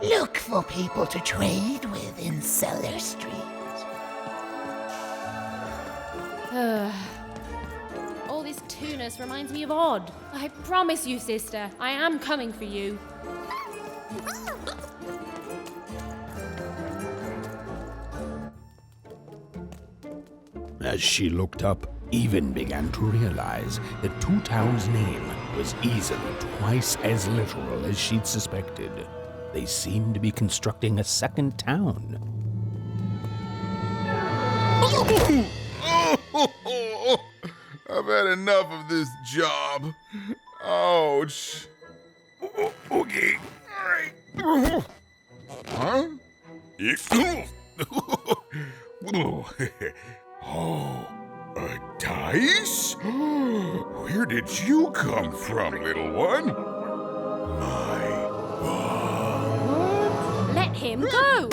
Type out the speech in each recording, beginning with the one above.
look for people to trade with in Cellar Street. All this tunus reminds me of Odd. I promise you, sister, I am coming for you. As she looked up, Even began to realize that Two Town's name was easily twice as literal as she'd suspected. They seemed to be constructing a second town. I've had enough of this job. Ouch. Okay. All right. Huh? Oh, a dice? Where did you come from, little one? My God. Let him go!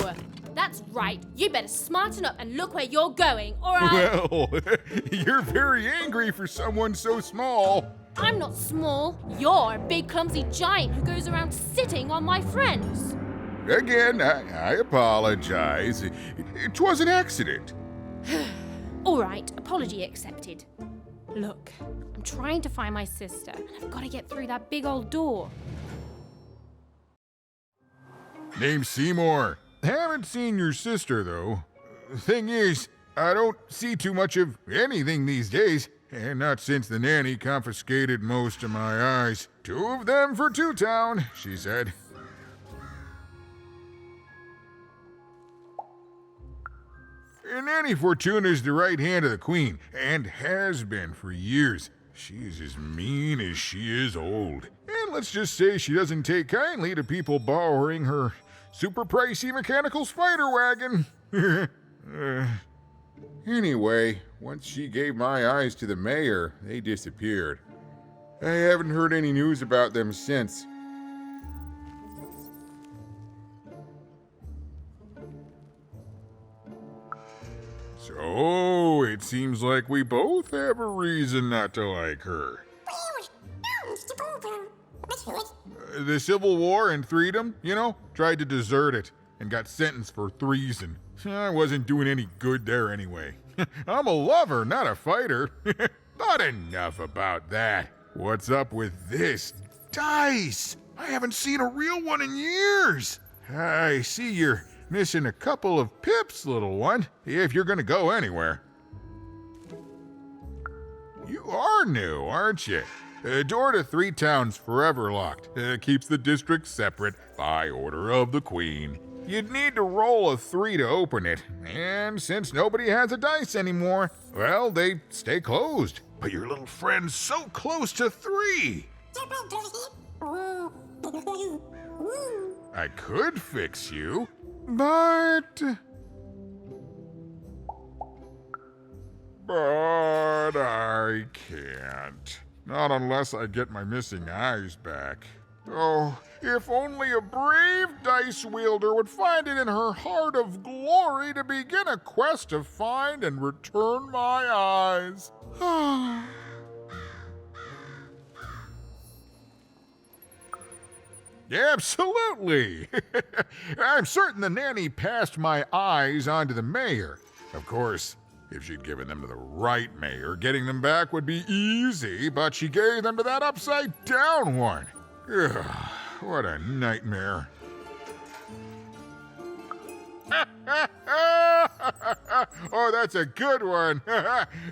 That's right. You better smarten up and look where you're going, or Well, you're very angry for someone so small. I'm not small. You're a big, clumsy giant who goes around sitting on my friends. Again, I apologize. It was an accident. All right, apology accepted. Look, I'm trying to find my sister, and I've got to get through that big old door. Name's Seymour. Haven't seen your sister, though. Thing is, I don't see too much of anything these days, and not since the nanny confiscated most of my eyes. 2 of them for Two Town, she said. Nanny Fortuna's the right hand of the queen, and has been for years. She's as mean as she is old. And let's just say she doesn't take kindly to people borrowing her super pricey mechanical spider wagon. Anyway, once she gave my eyes to the mayor, they disappeared. I haven't heard any news about them since. So, it seems like we both have a reason not to like her. The Civil War and freedom, tried to desert it and got sentenced for treason. I wasn't doing any good there anyway. I'm a lover, not a fighter. Not enough about that. What's up with this? Dice! I haven't seen a real one in years. I see you're missing a couple of pips, little one, if you're gonna go anywhere. You are new, aren't you? Door to 3 Towns forever locked. Keeps the district separate by order of the queen. You'd need to roll a 3 to open it, and since nobody has a dice anymore, well, they stay closed. But your little friend's so close to 3. I could fix you, but I can't. Not unless I get my missing eyes back. Oh, if only a brave dice wielder would find it in her heart of glory to begin a quest to find and return my eyes. Absolutely! I'm certain the nanny passed my eyes on to the mayor. Of course, if she'd given them to the right mayor, getting them back would be easy, but she gave them to that upside-down one. Ugh, what a nightmare. Oh, that's a good one.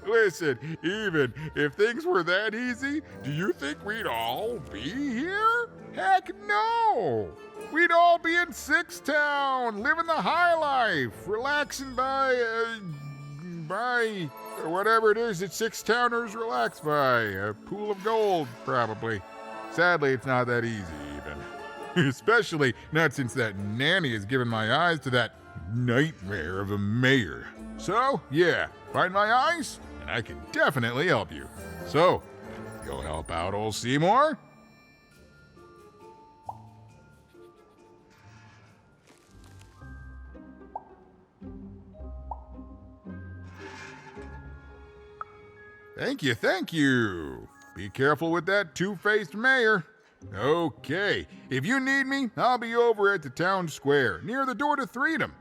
Listen, even if things were that easy, do you think we'd all be here? Heck no! We'd all be in 6 Town, living the high life, relaxing by whatever it is that 6 Towners relax by. A pool of gold, probably. Sadly, it's not that easy, even. Especially not since that nanny has given my eyes to that nightmare of a mayor. So, yeah, find my eyes, and I can definitely help you. So, you'll help out old Seymour? Thank you. Be careful with that two-faced mayor. Okay, if you need me, I'll be over at the town square, near the door to Freedom.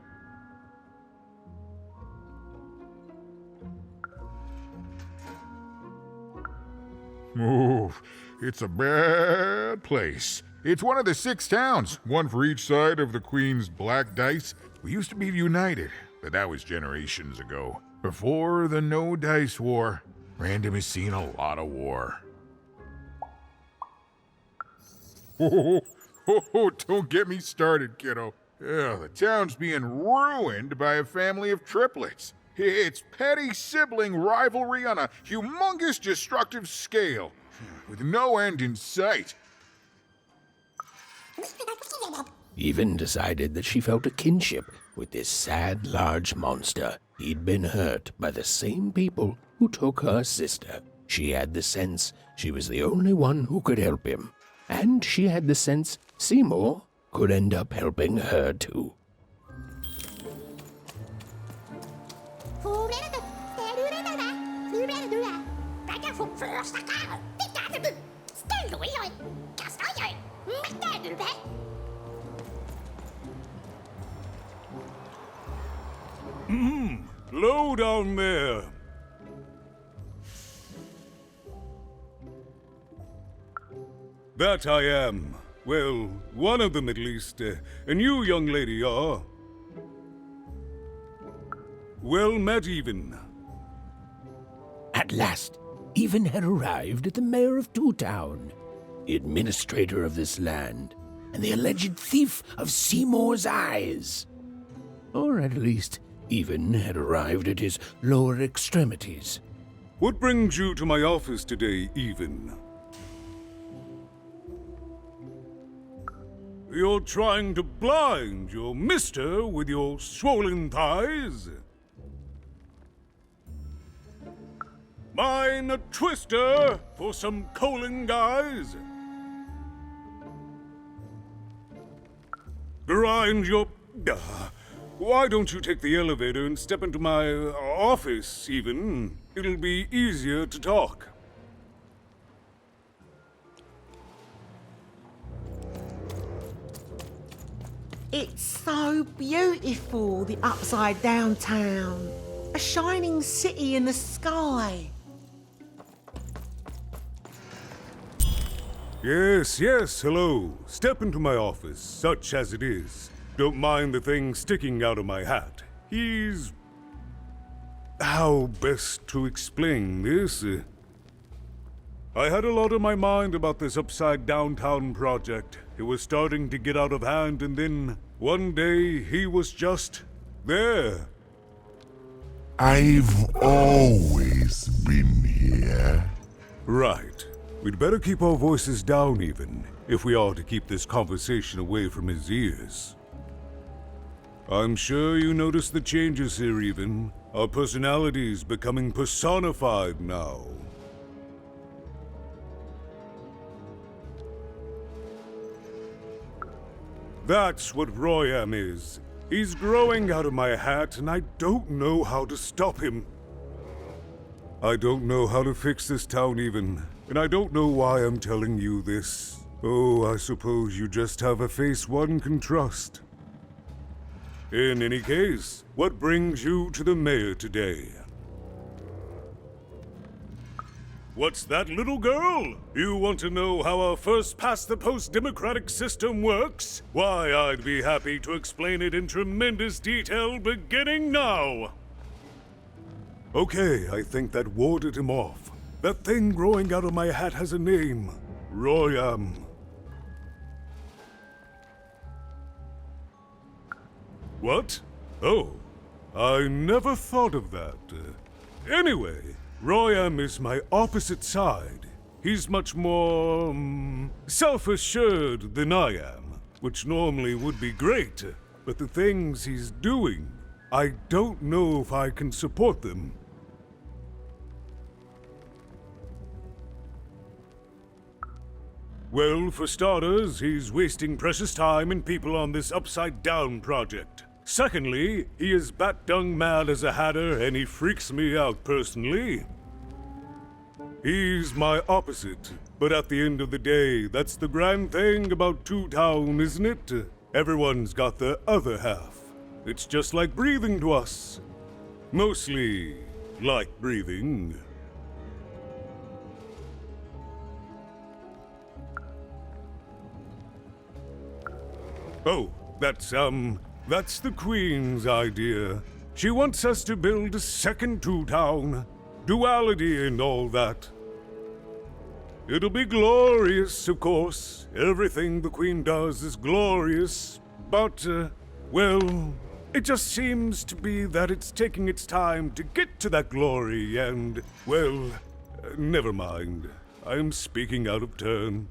Oh, it's a bad place. It's one of the 6 towns, one for each side of the Queen's black dice. We used to be united, but that was generations ago. Before the No Dice War, Random has seen a lot of war. Oh, don't get me started, kiddo. The town's being ruined by a family of triplets. It's petty sibling rivalry on a humongous destructive scale, with no end in sight. Even decided that she felt a kinship with this sad, large monster. He'd been hurt by the same people who took her sister. She had the sense she was the only one who could help him. And she had the sense Seymour could end up helping her too. Low down there. That I am. Well, one of them at least. And you, young lady, are... well met, Even. At last, Even had arrived at the mayor of Two Town, the administrator of this land, and the alleged thief of Seymour's eyes. Or at least, Even had arrived at his lower extremities. What brings you to my office today, Even? You're trying to blind your mister with your swollen thighs? Mine a twister for some colon guys? Grind your... why don't you take the elevator and step into my office, Even? It'll be easier to talk. It's so beautiful, the upside down town. A shining city in the sky. Yes, hello. Step into my office, such as it is. Don't mind the thing sticking out of my hat. He's... how best to explain this? I had a lot on my mind about this upside downtown project. It was starting to get out of hand, and then one day he was just there. I've always been here. Right. We'd better keep our voices down, Even, if we are to keep this conversation away from his ears. I'm sure you noticed the changes here, Even. Our personalities becoming personified now. That's what Royam is. He's growing out of my hat, and I don't know how to stop him. I don't know how to fix this town, Even, and I don't know why I'm telling you this. Oh, I suppose you just have a face one can trust. In any case, what brings you to the mayor today? What's that, little girl? You want to know how our first-past-the-post democratic system works? Why, I'd be happy to explain it in tremendous detail beginning now. Okay, I think that warded him off. That thing growing out of my hat has a name. Royam. What? Oh, I never thought of that. Anyway, Royam is my opposite side. He's much more, self-assured than I am, which normally would be great, but the things he's doing, I don't know if I can support them. Well, for starters, he's wasting precious time and people on this upside-down project. Secondly, he is bat-dung mad as a hatter, and he freaks me out personally. He's my opposite. But at the end of the day, that's the grand thing about Two Town, isn't it? Everyone's got their other half. It's just like breathing to us. Mostly like breathing. Oh, that's the Queen's idea. She wants us to build a second Two Town. Duality and all that. It'll be glorious, of course. Everything the Queen does is glorious. But, well, it just seems to be that it's taking its time to get to that glory and, well, never mind. I'm speaking out of turn.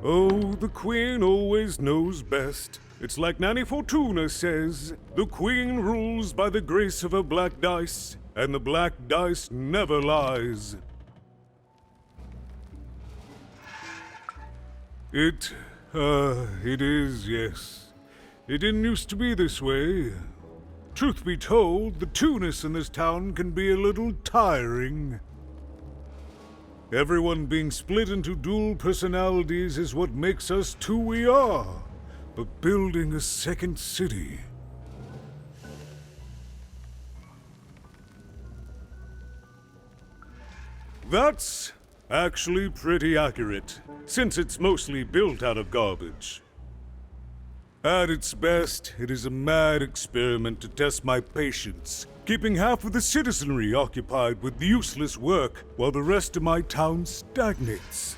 Oh, the Queen always knows best. It's like Nanny Fortuna says, the Queen rules by the grace of her black dice, and the black dice never lies. It is, yes. It didn't used to be this way. Truth be told, the two-ness in this town can be a little tiring. Everyone being split into dual personalities is what makes us who we are. But building a second city... That's actually pretty accurate, since it's mostly built out of garbage. At its best, it is a mad experiment to test my patience, keeping half of the citizenry occupied with useless work while the rest of my town stagnates.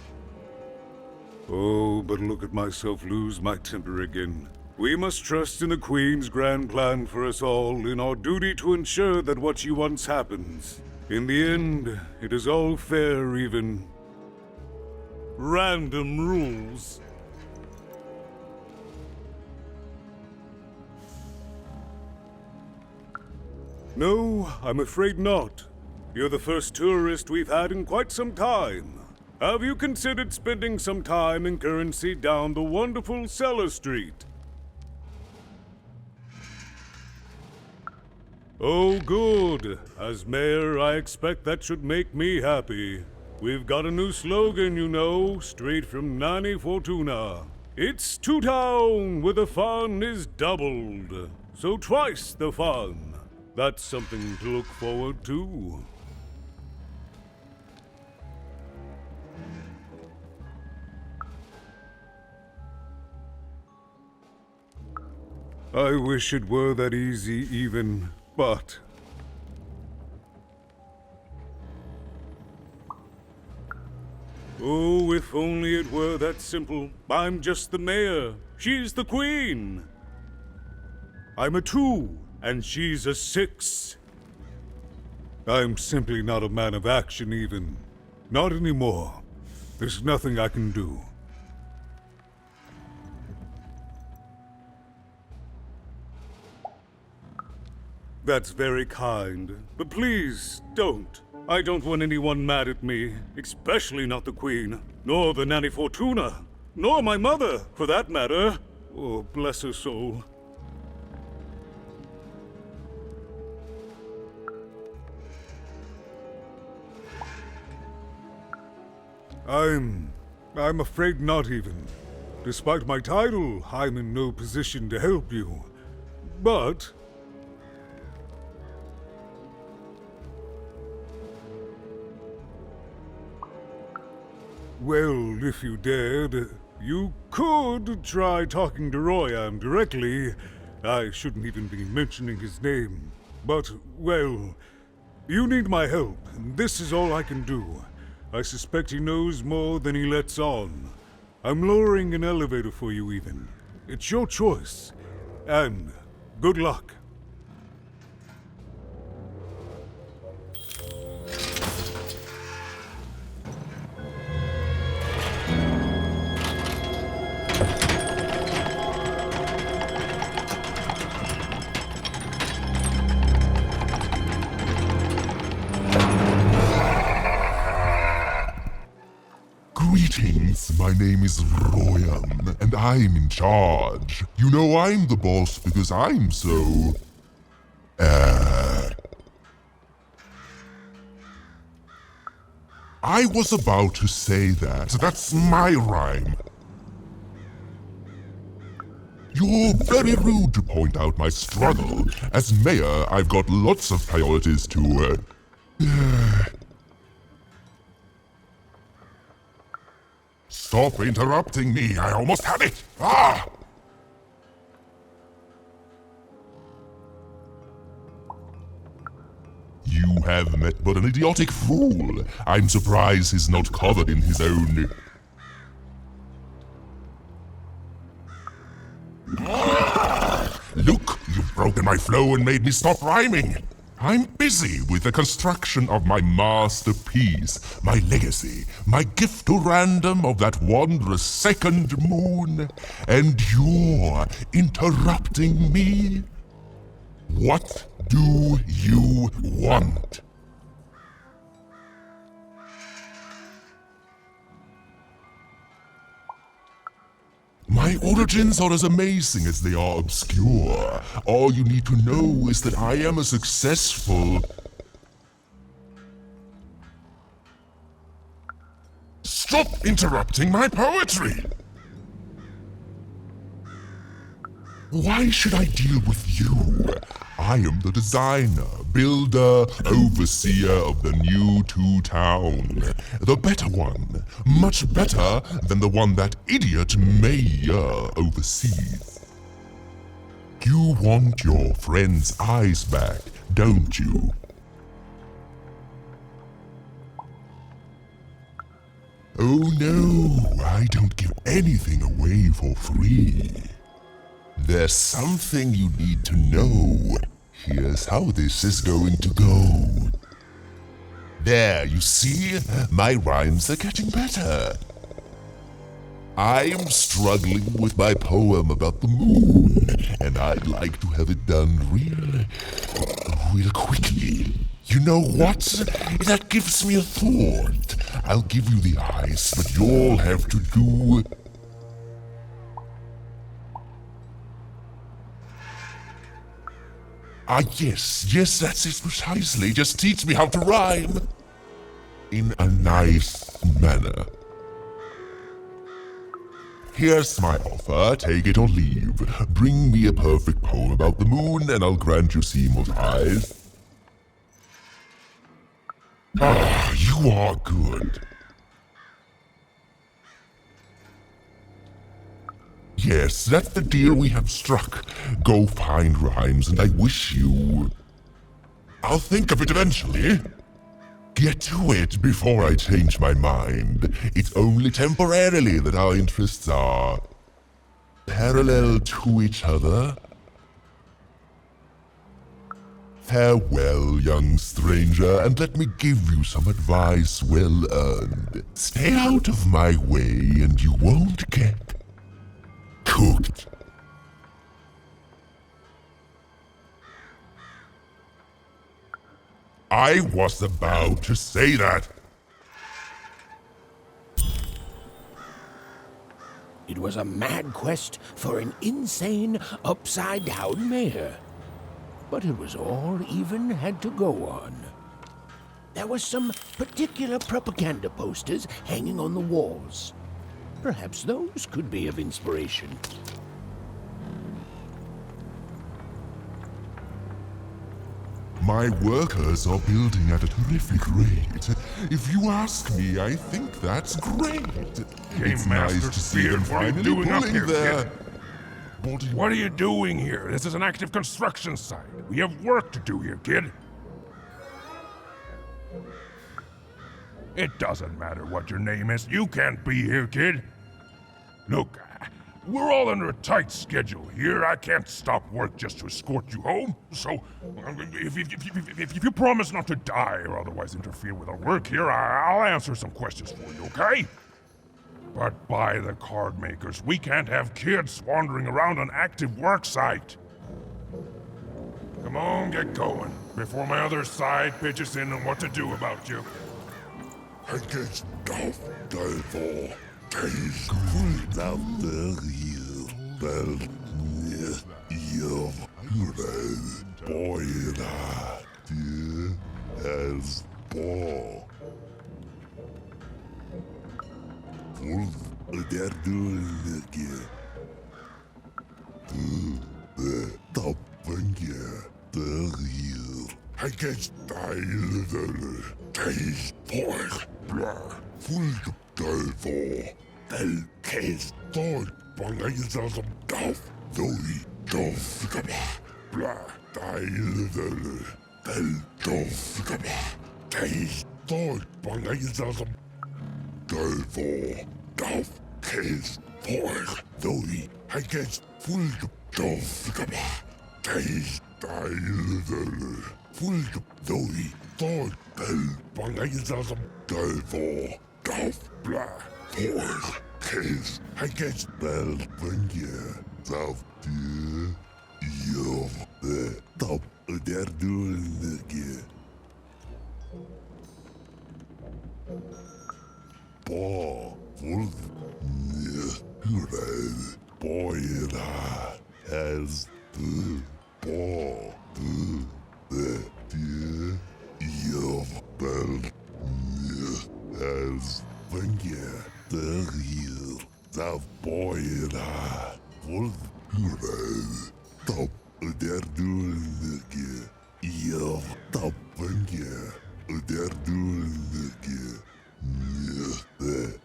Oh, but look at myself lose my temper again. We must trust in the Queen's grand plan for us all, in our duty to ensure that what she wants happens. In the end, it is all fair, even. Random rules. No, I'm afraid not. You're the first tourist we've had in quite some time. Have you considered spending some time in currency down the wonderful Cellar Street? Oh, good. As mayor, I expect that should make me happy. We've got a new slogan, you know, straight from Nanny Fortuna. It's Two Town, where the fun is doubled. So twice the fun. That's something to look forward to. I wish it were that easy even, but... Oh, if only it were that simple. I'm just the mayor. She's the Queen. I'm a 2, and she's a 6. I'm simply not a man of action even. Not anymore. There's nothing I can do. That's very kind, but please, don't. I don't want anyone mad at me, especially not the Queen, nor the Nanny Fortuna, nor my mother, for that matter. Oh, bless her soul. I'm afraid not even. Despite my title, I'm in no position to help you. But... well, if you dared, you could try talking to Royan directly. I shouldn't even be mentioning his name. But, well, you need my help, and this is all I can do. I suspect he knows more than he lets on. I'm lowering an elevator for you even. It's your choice. And good luck. Greetings, my name is Royan, and I'm in charge. You know I'm the boss because I'm so... I was about to say that. That's my rhyme. You're very rude to point out my struggle. As mayor, I've got lots of priorities to, Stop interrupting me. I almost had it. Ah! You have met but an idiotic fool. I'm surprised he's not covered in his own... Look, you've broken my flow and made me stop rhyming. I'm busy with the construction of my masterpiece, my legacy, my gift to random of that wondrous second moon, and you're interrupting me? What do you want? My origins are as amazing as they are obscure. All you need to know is that I am a successful... Stop interrupting my poetry! Why should I deal with you? I am the designer, builder, overseer of the new town. The better one. Much better than the one that idiot mayor oversees. You want your friend's eyes back, don't you? Oh no, I don't give anything away for free. There's something you need to know. Here's how this is going to go. There, you see? My rhymes are getting better. I'm struggling with my poem about the moon, and I'd like to have it done real quickly. You know what? That gives me a thought. I'll give you the eyes, but you'll have to do... Ah, yes, that's it precisely. Just teach me how to rhyme. In a nice manner. Here's my offer, take it or leave. Bring me a perfect poem about the moon and I'll grant you seamless eyes. Ah, you are good. Yes, that's the deal we have struck. Go find rhymes and I wish you... I'll think of it eventually. Get to it before I change my mind. It's only temporarily that our interests are... parallel to each other. Farewell, young stranger, and let me give you some advice well earned. Stay out of my way and you won't get... cooked. I was about to say that. It was a mad quest for an insane, upside-down mayor. But it was all even had to go on. There were some particular propaganda posters hanging on the walls. Perhaps those could be of inspiration. My workers are building at a terrific rate. If you ask me, I think that's great. It's nice to see them finally pulling their... What are you doing here? This is an active construction site. We have work to do here, kid. It doesn't matter what your name is. You can't be here, kid. Look, we're all under a tight schedule here. I can't stop work just to escort you home. So, if you promise not to die or otherwise interfere with our work here, I'll answer some questions for you, okay? But by the card makers, we can't have kids wandering around an active work site. Come on, get going, before my other side pitches in on what to do about you. It's tough, therefore. Taste good out there, you. Boy, Movida, dir as ball. Full der dullige. The toppenge, the real. I get style, taste for blah. Full for del case thought, but I some duff, doy, duff, blah, style, del duff, taste thought, but I some for duff, case for doy. I get full duff, taste style, full doy, thought, del, but I some for duff, blah. For case I get bell when you of the top der dullige. Boy, boy, has the ball, the dear bell as when you. The real, the boy full top der dullige, ihr toppenge, der dullige, the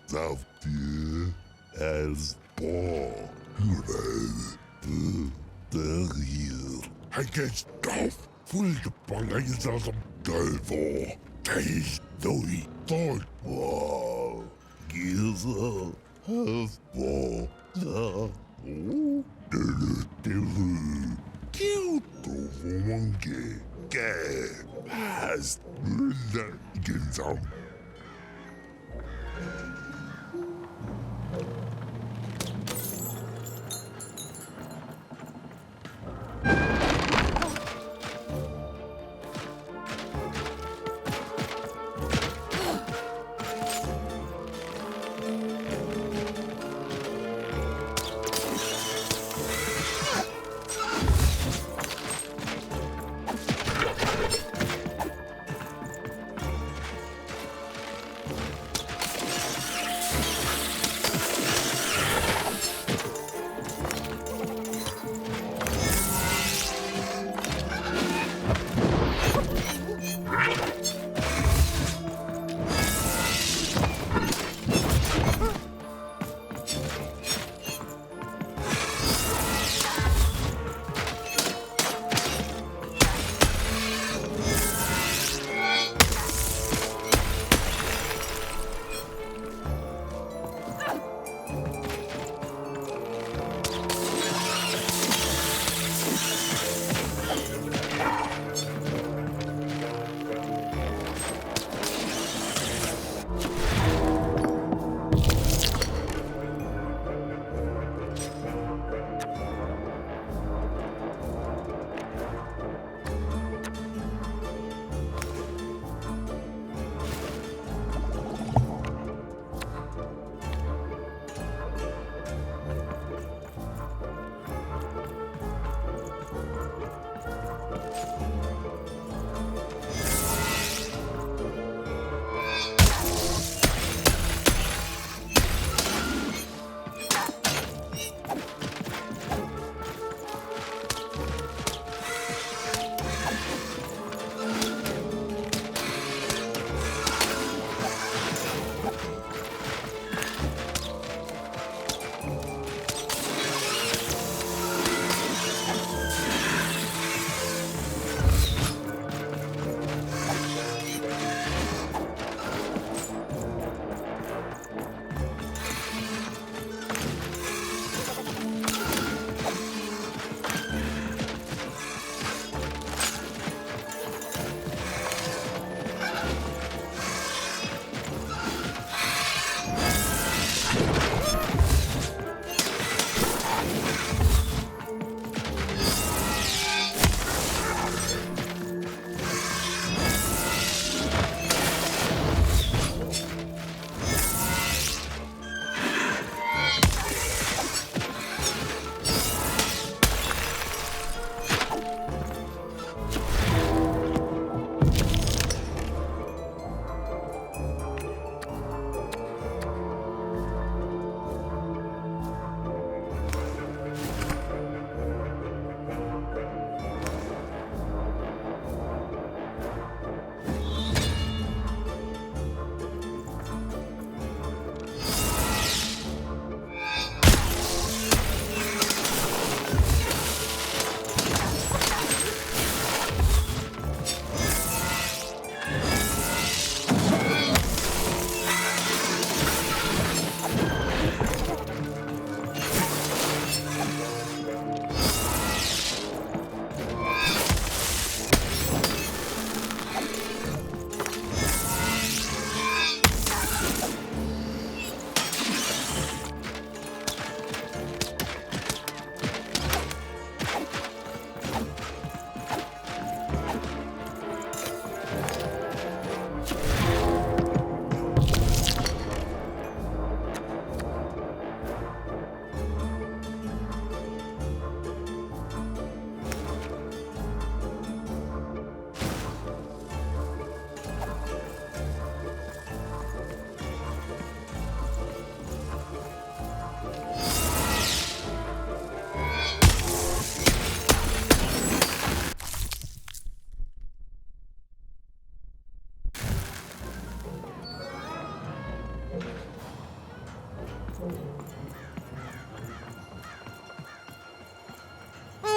as ball, the real. I get stuff full the bangers of the taste, doy, thought, wow. Gives up for the cute monkey has legends of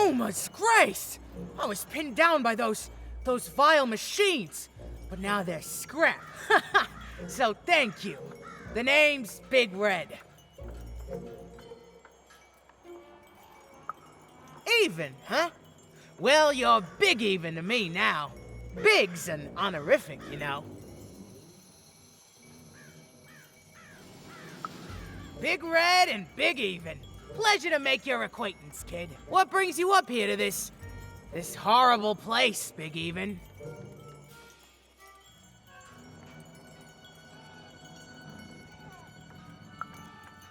Luma's grace! I was pinned down by those vile machines, but now they're scrap. So thank you. The name's Big Red. Even, huh? Well, you're big even to me now. Big's an honorific, you know. Big Red and Big Even. Pleasure to make your acquaintance, kid. What brings you up here to this horrible place, Big Even?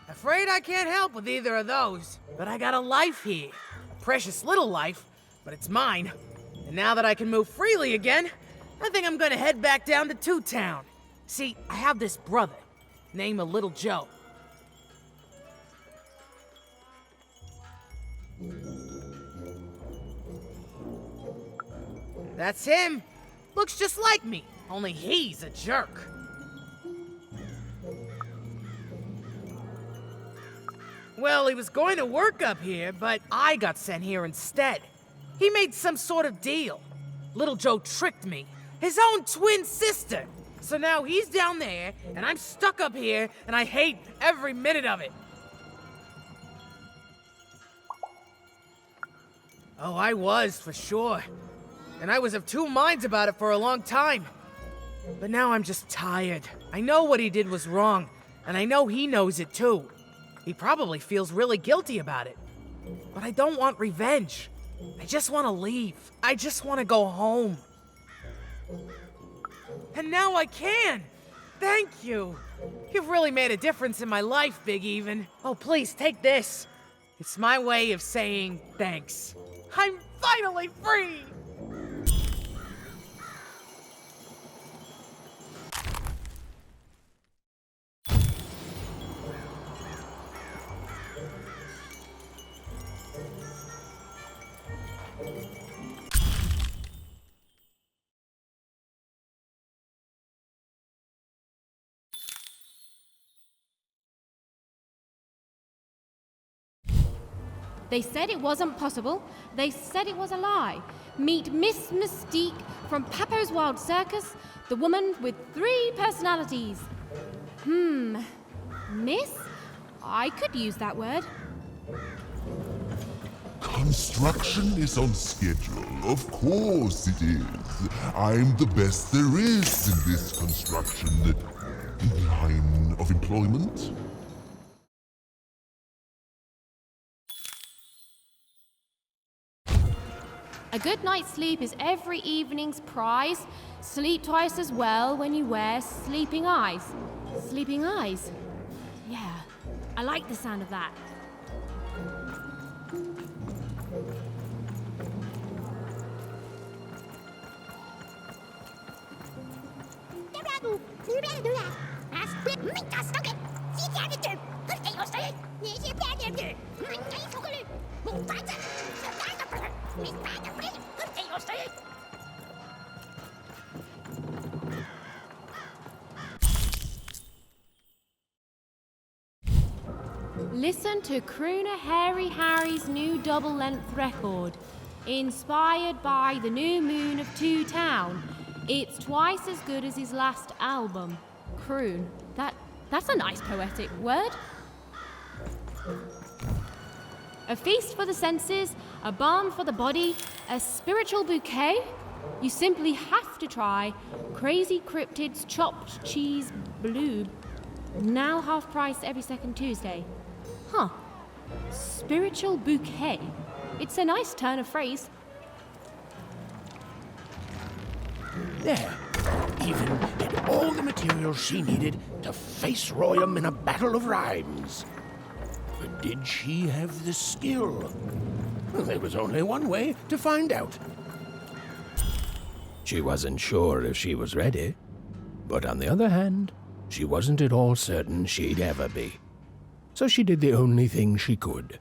Afraid I can't help with either of those, but I got a life here. A precious little life, but it's mine. And now that I can move freely again, I think I'm gonna head back down to Two Town. See, I have this brother, named Little Joe. That's him. Looks just like me, only he's a jerk. Well, he was going to work up here, but I got sent here instead. He made some sort of deal. Little Joe tricked me, his own twin sister. So now he's down there, and I'm stuck up here, and I hate every minute of it. Oh, I was, for sure. And I was of two minds about it for a long time. But now I'm just tired. I know what he did was wrong, and I know he knows it too. He probably feels really guilty about it. But I don't want revenge. I just want to leave. I just want to go home. And now I can! Thank you! You've really made a difference in my life, Big Even. Oh, please, take this. It's my way of saying thanks. I'm finally free! They said it wasn't possible. They said it was a lie. Meet Miss Mystique from Papo's Wild Circus, the woman with 3 personalities. Miss? I could use that word. Construction is on schedule. Of course it is. I'm the best there is in this construction line of employment. A good night's sleep is every evening's prize. Sleep twice as well when you wear sleeping eyes. Sleeping eyes? Yeah, I like the sound of that. Listen to crooner Hairy Harry's new double-length record, inspired by the new moon of Two Town. It's twice as good as his last album. Croon. That's a nice poetic word. A feast for the senses, a balm for the body, a spiritual bouquet. You simply have to try Crazy Cryptid's chopped cheese bloob. Now half price every second Tuesday. Huh. Spiritual bouquet. It's a nice turn of phrase. There, Even had all the materials she needed to face Royum in a battle of rhymes. But did she have the skill? Well, there was only one way to find out. She wasn't sure if she was ready, but on the other hand, she wasn't at all certain she'd ever be. So she did the only thing she could.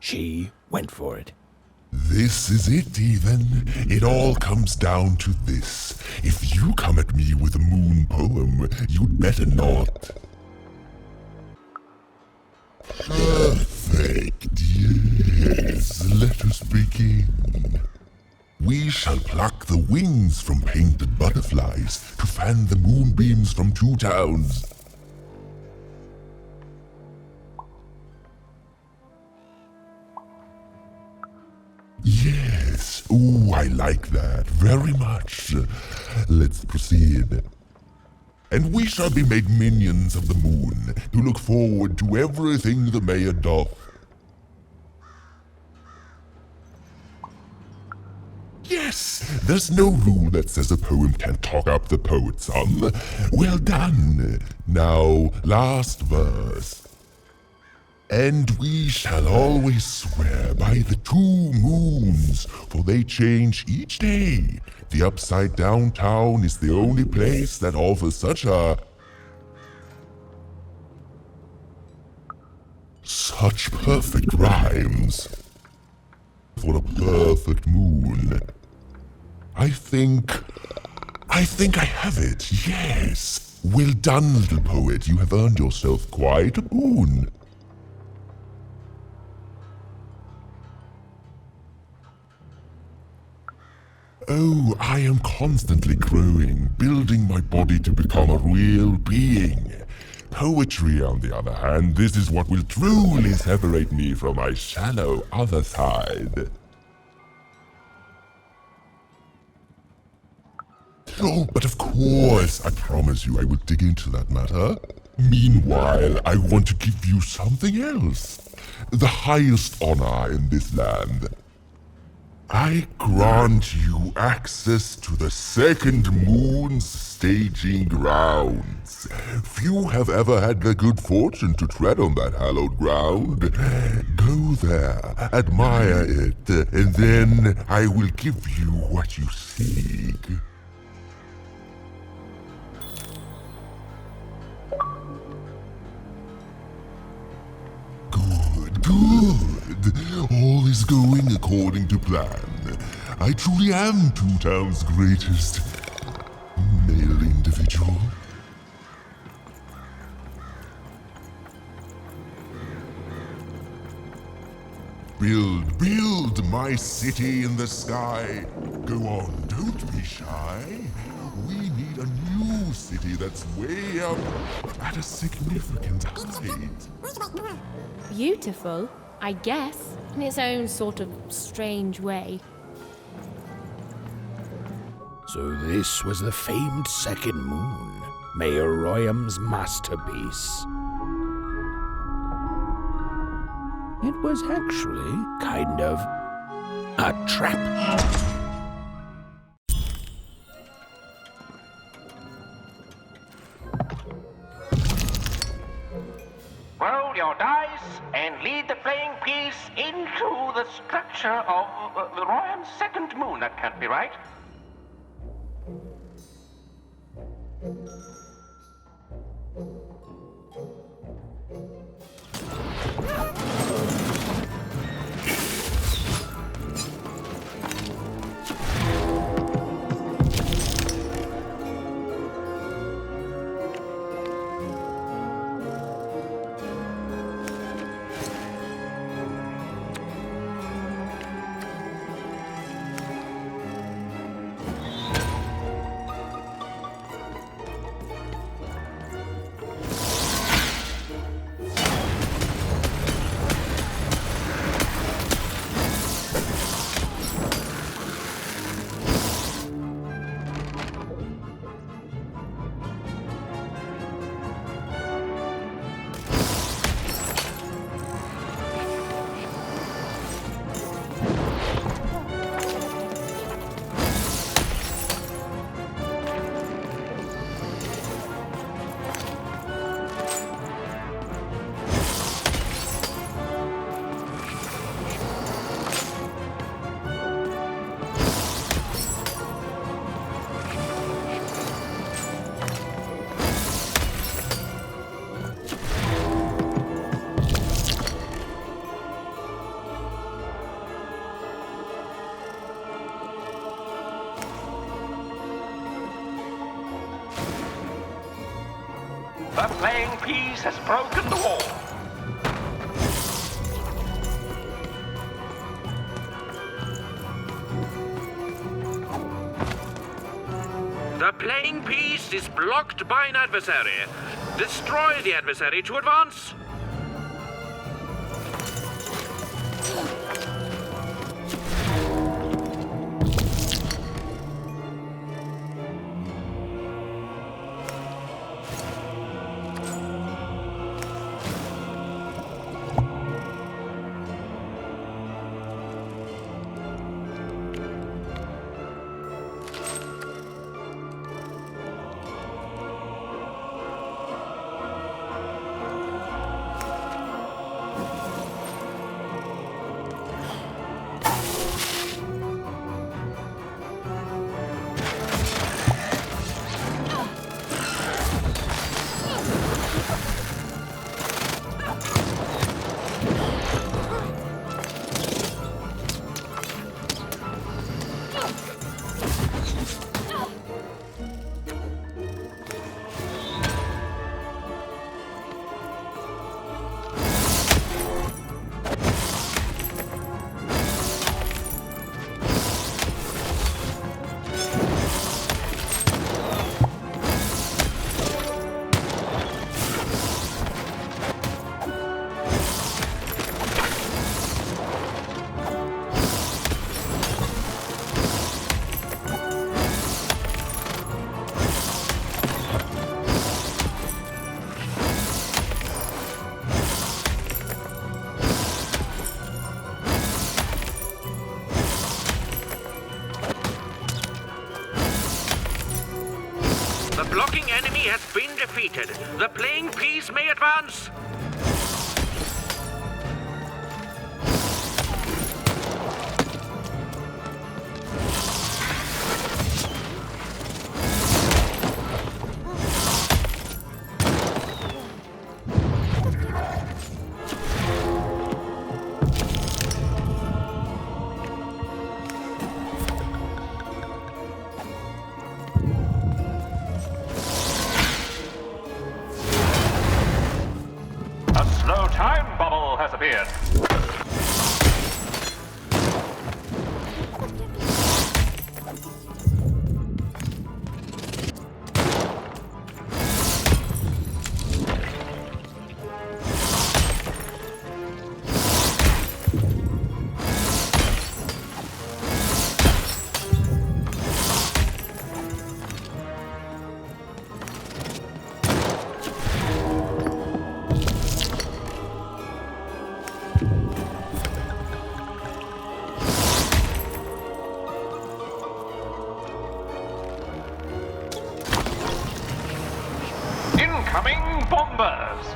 She went for it. This is it, Even. It all comes down to this. If you come at me with a moon poem, you'd better not. Perfect, yes. Let us begin. We shall pluck the wings from painted butterflies to fan the moonbeams from two towns. Yes, ooh, I like that very much. Let's proceed. And we shall be made minions of the moon to look forward to everything the mayor doth. Yes, there's no rule that says a poem can't talk up the poet some. Well done. Now, last verse. And we shall always swear by the 2 moons, for they change each day. The upside down town is the only place that offers such perfect rhymes. For a perfect moon. I think I have it, yes. Well done, little poet. You have earned yourself quite a boon. Oh, I am constantly growing, building my body to become a real being. Poetry, on the other hand, this is what will truly separate me from my shallow other side. Oh, but of course, I promise you I will dig into that matter. Meanwhile, I want to give you something else. The highest honor in this land. I grant you access to the second moon's staging grounds. Few have ever had the good fortune to tread on that hallowed ground. Go there, admire it, and then I will give you what you seek. Good. All is going according to plan. I truly am Two Town's greatest male individual. Build my city in the sky. Go on, don't be shy. We need a new city that's way up at a significant height. Beautiful, I guess, in its own sort of strange way. So this was the famed second moon, Mayor Royham's masterpiece. It was actually kind of a trap. Roll your dice and lead the playing piece into the structure of the Royham's second moon. That can't be right. The playing piece has broken the wall. The playing piece is blocked by an adversary. Destroy the adversary to advance. The blocking enemy has been defeated. The playing piece may advance. No time bubble has appeared. Incoming bombers!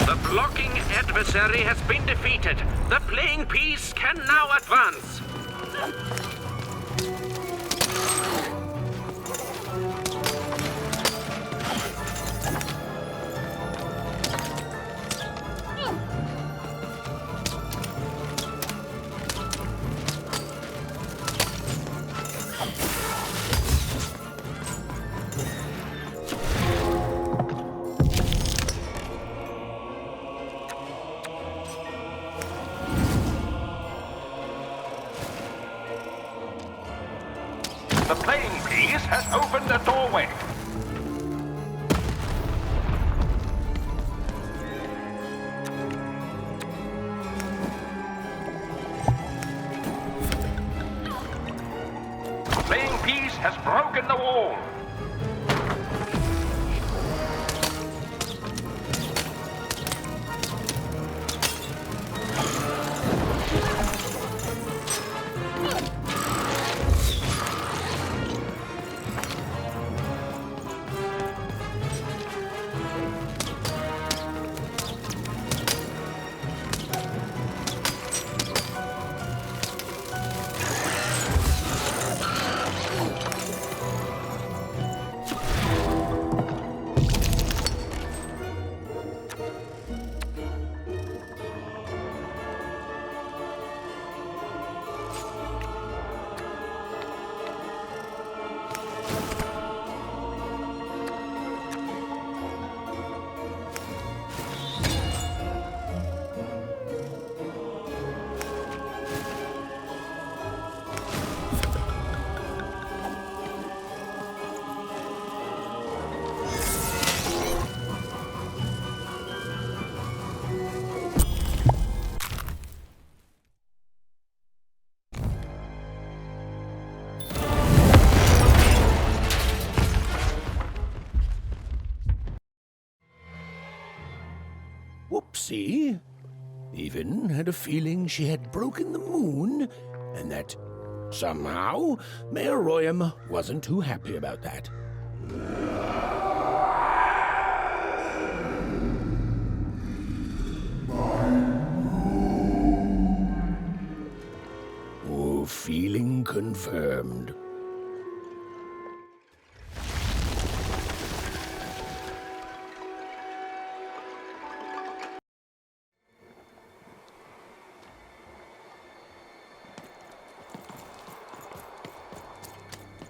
The blocking adversary has been defeated. The playing piece can now advance. The playing piece has opened a doorway. The playing piece has broken the wall. See? Even had a feeling she had broken the moon, and that somehow Mayor Royam wasn't too happy about that. Oh, feeling confirmed.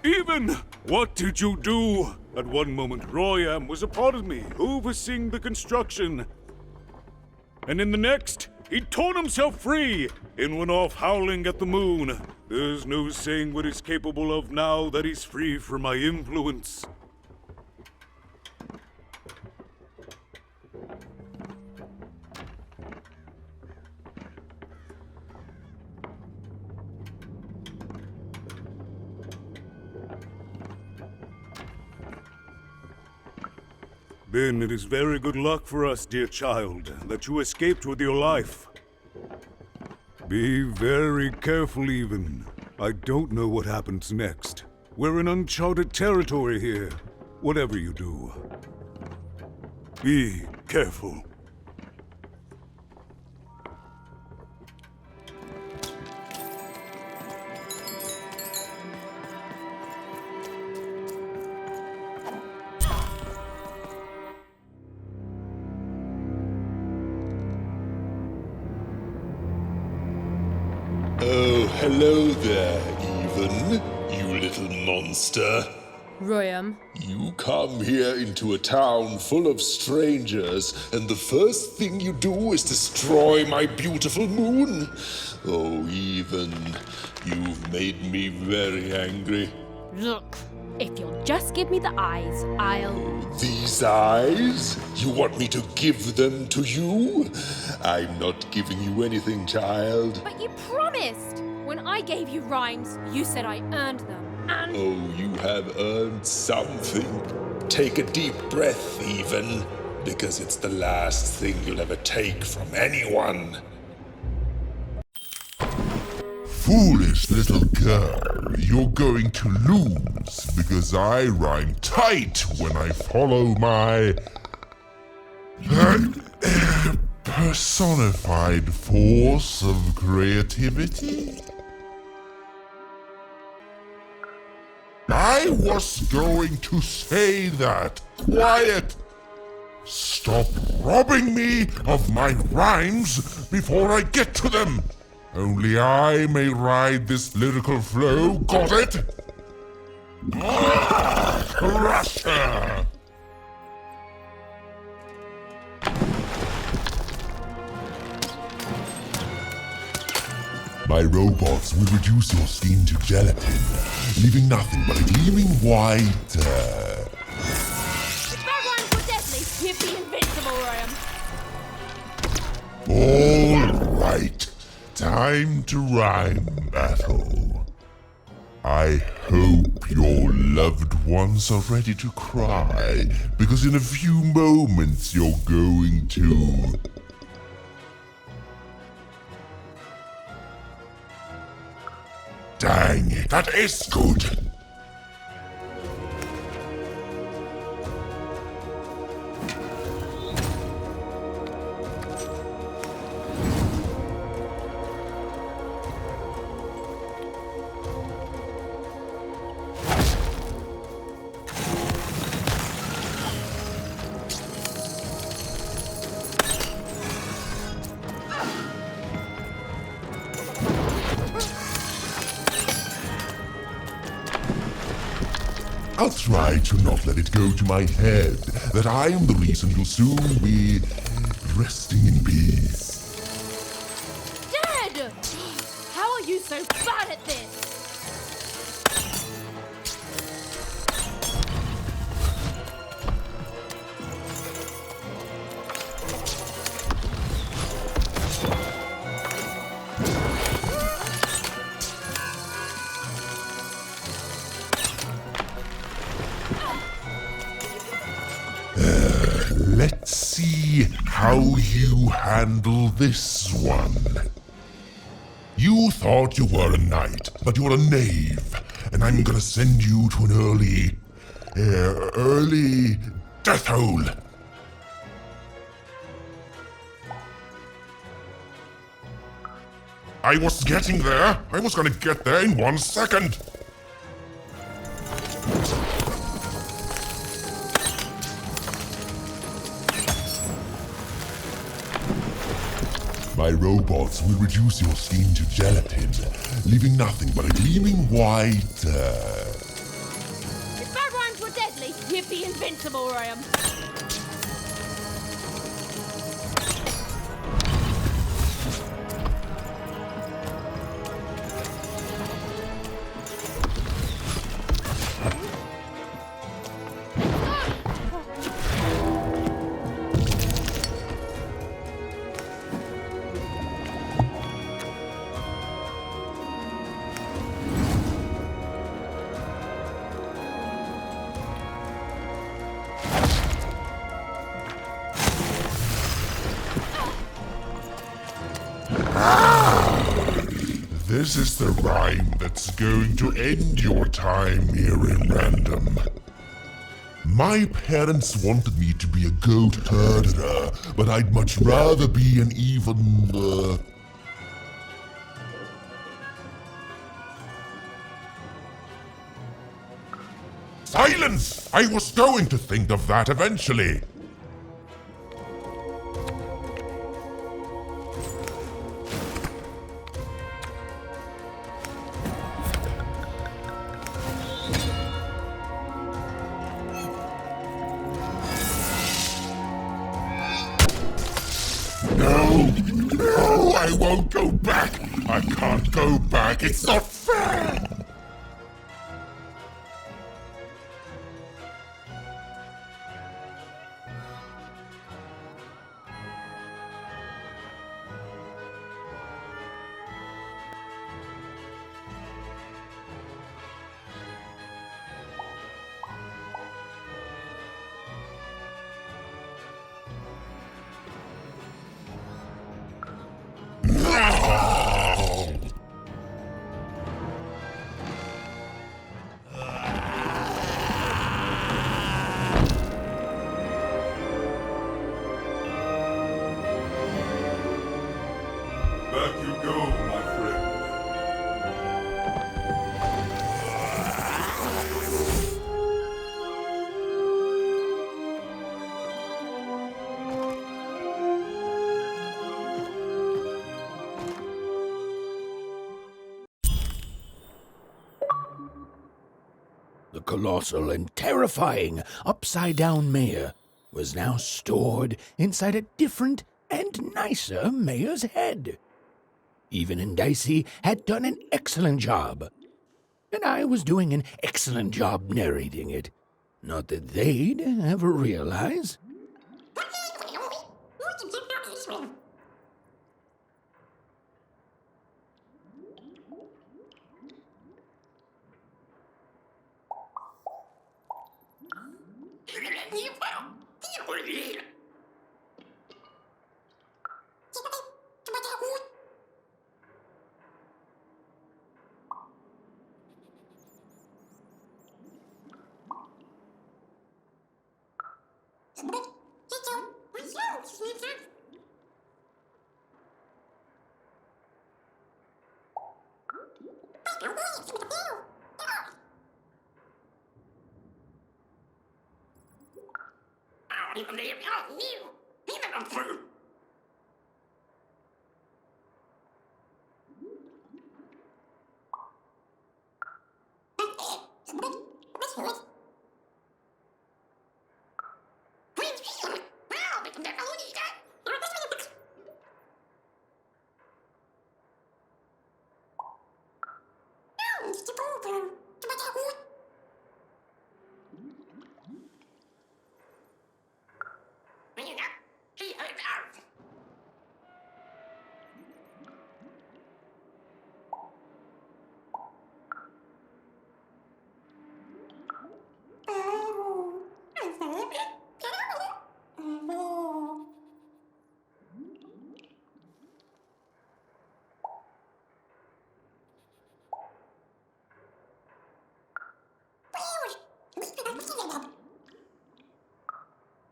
Even! What did you do? At one moment, Royam was a part of me, overseeing the construction. And in the next, he'd torn himself free and went off howling at the moon. There's no saying what he's capable of now that he's free from my influence. Then it is very good luck for us, dear child, that you escaped with your life. Be very careful, even. I don't know what happens next. We're in uncharted territory here. Whatever you do, be careful. Oh, hello there, Even, you little monster. Royam. You come here into a town full of strangers, and the first thing you do is destroy my beautiful moon. Oh, Even, you've made me very angry. Look, if you'll just give me the eyes, I'll... These eyes? You want me to give them to you? I'm not giving you anything, child. But you promised! When I gave you rhymes, you said I earned them, and... Oh, you have earned something. Take a deep breath, Even, because it's the last thing you'll ever take from anyone. Foolish little girl, you're going to lose, because I rhyme tight when I follow my personified force of creativity. I was going to say that. Quiet! Stop robbing me of my rhymes before I get to them. Only I may ride this lyrical flow, got it? Crusher! My robots will reduce your skin to gelatin, leaving nothing but a gleaming white, If that rhymes were deadly, you'd be invincible, Royam. All right. Time to rhyme battle. I hope your loved ones are ready to cry, because in a few moments you're going to... Dang it, that is good! I'll try to not let it go to my head that I am the reason you'll soon be resting in peace. Dead! How are you so bad at this? Let's see how you handle this one? You thought you were a knight, but you're a knave, and I'm gonna send you to an early death hole. I was getting there. I was gonna get there in 1 second. My robots will reduce your skin to gelatin, leaving nothing but a gleaming white, If bad rhymes were deadly, you'd be invincible, Ryan. This is the rhyme that's going to end your time here in Random. My parents wanted me to be a goat herder, but I'd much rather be an even, Silence! I was going to think of that eventually. No, I won't go back. I can't go back. It's not fair. Back you go, my friend. The colossal and terrifying upside-down mayor was now stored inside a different and nicer mayor's head. Even and Dicey had done an excellent job, and I was doing an excellent job narrating it. Not that they'd ever realize.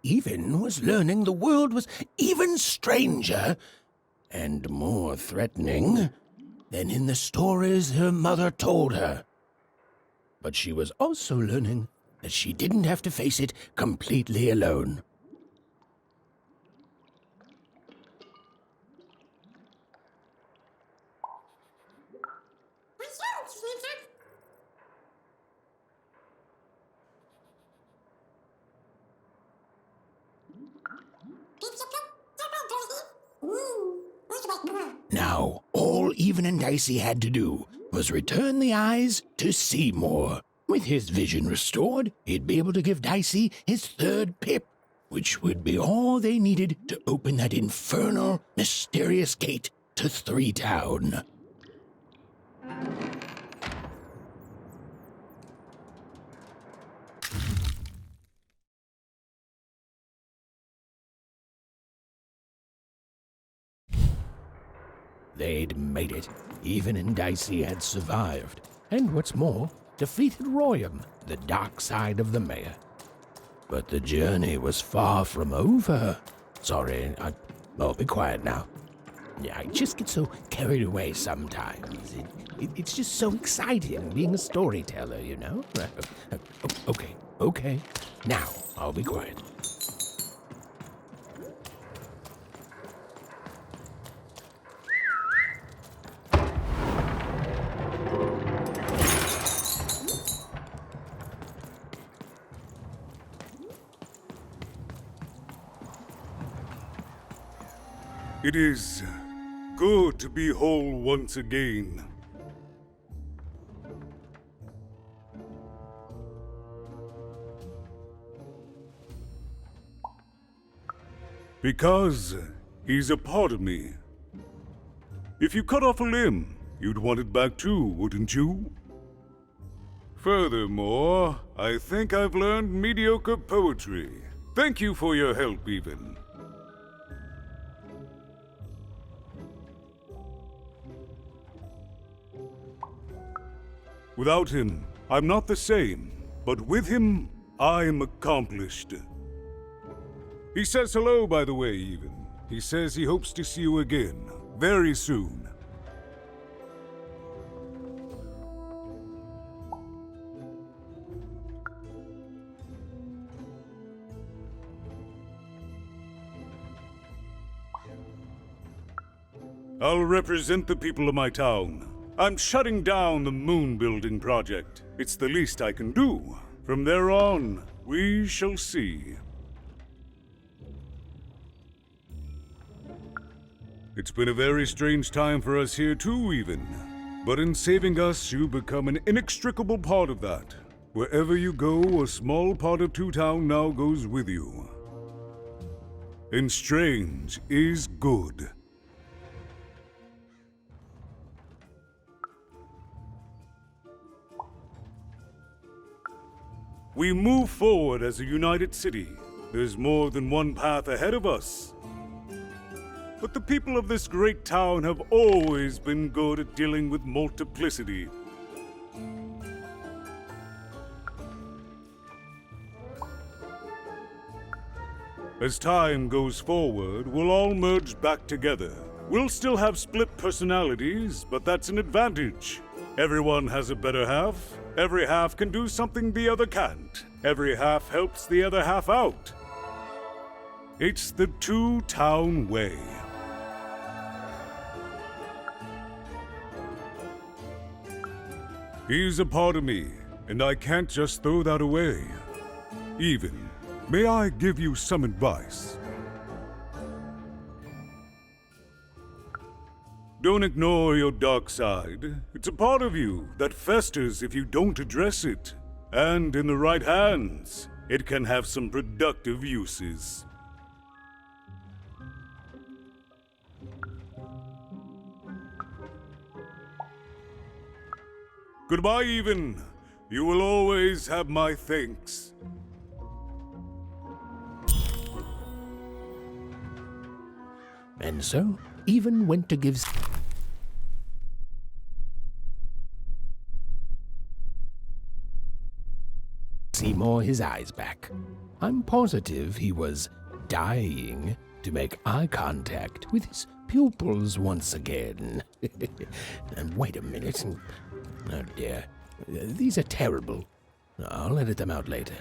Even was learning the world was even stranger and more threatening than in the stories her mother told her. But she was also learning that she didn't have to face it completely alone. Now, all Even and Dicey had to do was return the eyes to see more. With his vision restored, he'd be able to give Dicey his third pip, which would be all they needed to open that infernal, mysterious gate to Three Town. They'd made it. Even and Dicey had survived. And what's more, defeated Royam, the dark side of the mayor. But the journey was far from over. Sorry, I'll be quiet now. Yeah, I just get so carried away sometimes. It's just so exciting being a storyteller, you know? Okay. Now, I'll be quiet. It is good to be whole once again. Because he's a part of me. If you cut off a limb, you'd want it back too, wouldn't you? Furthermore, I think I've learned mediocre poetry. Thank you for your help, Even. Without him, I'm not the same, but with him, I'm accomplished. He says hello, by the way, Even. He says he hopes to see you again, very soon. I'll represent the people of my town. I'm shutting down the moon building project. It's the least I can do. From there on, we shall see. It's been a very strange time for us here too, Even. But in saving us, you become an inextricable part of that. Wherever you go, a small part of Two Town now goes with you. And strange is good. We move forward as a united city. There's more than one path ahead of us. But the people of this great town have always been good at dealing with multiplicity. As time goes forward, we'll all merge back together. We'll still have split personalities, but that's an advantage. Everyone has a better half. Every half can do something the other can't. Every half helps the other half out. It's the Two Town way. He's a part of me, and I can't just throw that away. Even, may I give you some advice? Don't ignore your dark side. It's a part of you that festers if you don't address it. And in the right hands, it can have some productive uses. Goodbye, Even. You will always have my thanks. And so, Even went to give Seymour his eyes back. I'm positive he was dying to make eye contact with his pupils once again. And wait a minute. Oh dear. These are terrible. I'll edit them out later.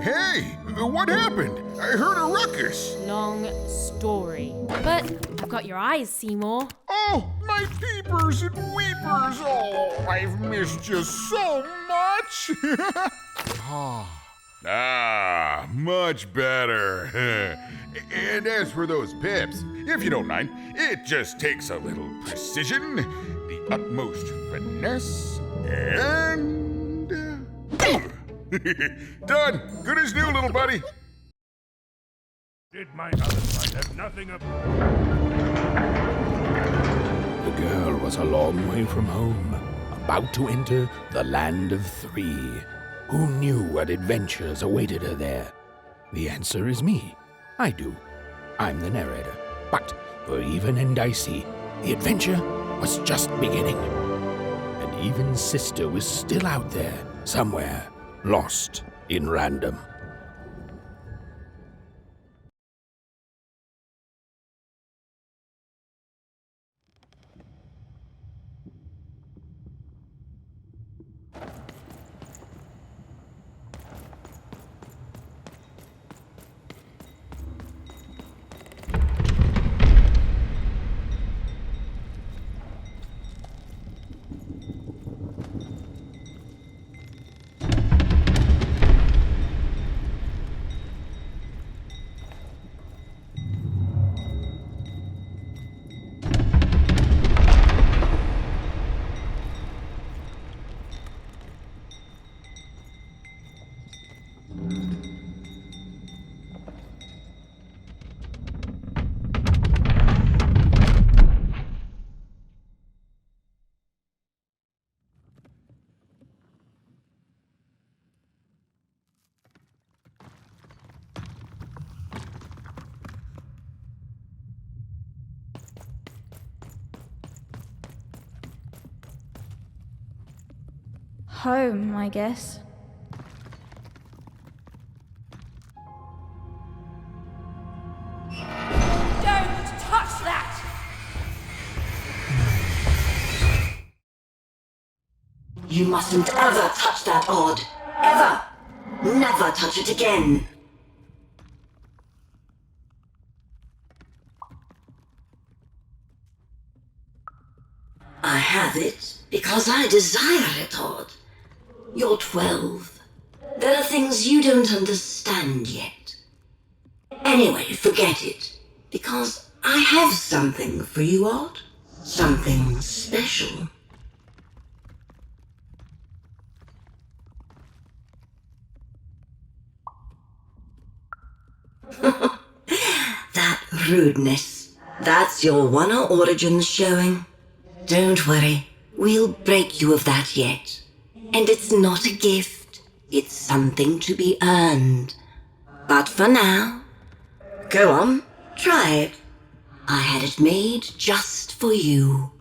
Hey, what happened? I heard a ruckus. Long story. But I've got your eyes, Seymour. Oh, my peepers and weepers. Oh, I've missed you so much. Much better. And as for those pips, if you don't mind, it just takes a little precision, the utmost finesse, and... Done. Good as new, little buddy. Did my other side have nothing of... The girl was a long way from home, about to enter the land of three. Who knew what adventures awaited her there? The answer is me. I do. I'm the narrator. But for Even and Dicey, the adventure was just beginning. And Even's sister was still out there, somewhere, lost in random. Home, I guess. Don't touch that! You mustn't ever touch that odd. Ever! Never touch it again. I have it because I desire it, Odd. You're 12. There are things you don't understand yet. Anyway, forget it, because I have something for you, Odd. Something special. That rudeness. That's your One-er origins showing. Don't worry, we'll break you of that yet. And it's not a gift, it's something to be earned. But for now, go on, try it. I had it made just for you.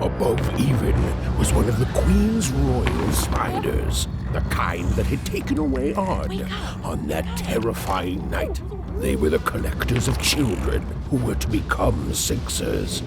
Above Even was one of the Queen's royal spiders, the kind that had taken away Odd on that terrifying night. They were the collectors of children who were to become Sixers.